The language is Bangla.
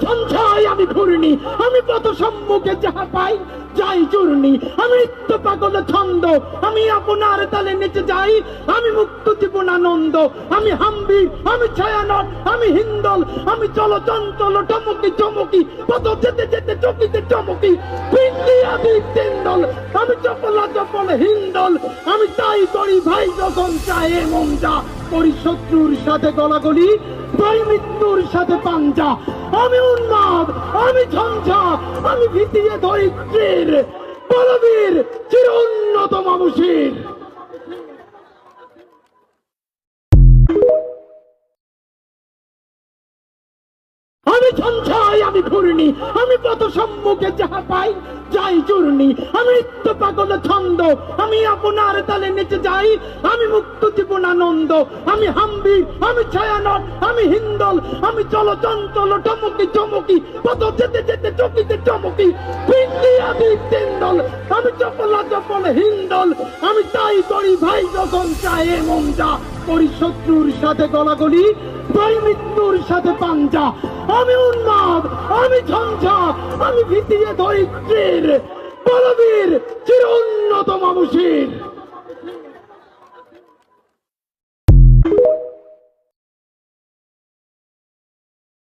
ঝঞ্ঝাই আমি ঘূর্ণি, আমি পথ সম্মুখে যাহা পাই যাই চূর্ণি। আমি নিত্য পাগল ছন্দ, আমি আপনার তালে নেচে যাই, আমি মুক্ত জীবন আনন্দ। আমি হাম্বি, আমি ছায়ানট, আমি হিন্দল, আমি চল চঞ্চল টমকি চমকি, পথ যেতে যেতে চকিতে চমকি। পিন্ডি আদি তিন্দল, আমি চপলা চপল হিন্দল, আমি তাই করি ভাই যখন চায় মন যা করি। শত্রুর সাথে গলাগলি, তাই মৃত্যুর সাথে পাঞ্জা। আমি উন্মাদ, আমি ঝঞ্ঝা, আমি ভিতিয়ে ধরিত্রীর বলবীর চির উন্নত মানুষের। আমি ঝঞ্ঝাই আমি ঘূর্ণি, আমি পথ সম্মুখে যাহা পাই যাই চূর্ণি। আমি নিত্য পাগল ছন্দ, আমি আপনার তালে নেচে যাই, আমি মুক্ত জীবন আনন্দ। আমি হাম্বি, আমি ছায়ানট, আমি হিন্দল, আমি চল চঞ্চল টমকি চমকি, পথ যেতে যেতে চকিতে চমকি। পিন্ডি আদি তিন্দল, আমি চপলা চপল হিন্দল, আমি তাই করি ভাই যখন চায় মন যা করি। শত্রুর সাথে গলাগলি, তাই মৃত্যুর সাথে পাঞ্জা। আমি উন্মাদ, আমি ঝঞ্ঝা, আমি ভিতিয়ে ধরিত্রীর বলবীর চির উন্নত মানুষের।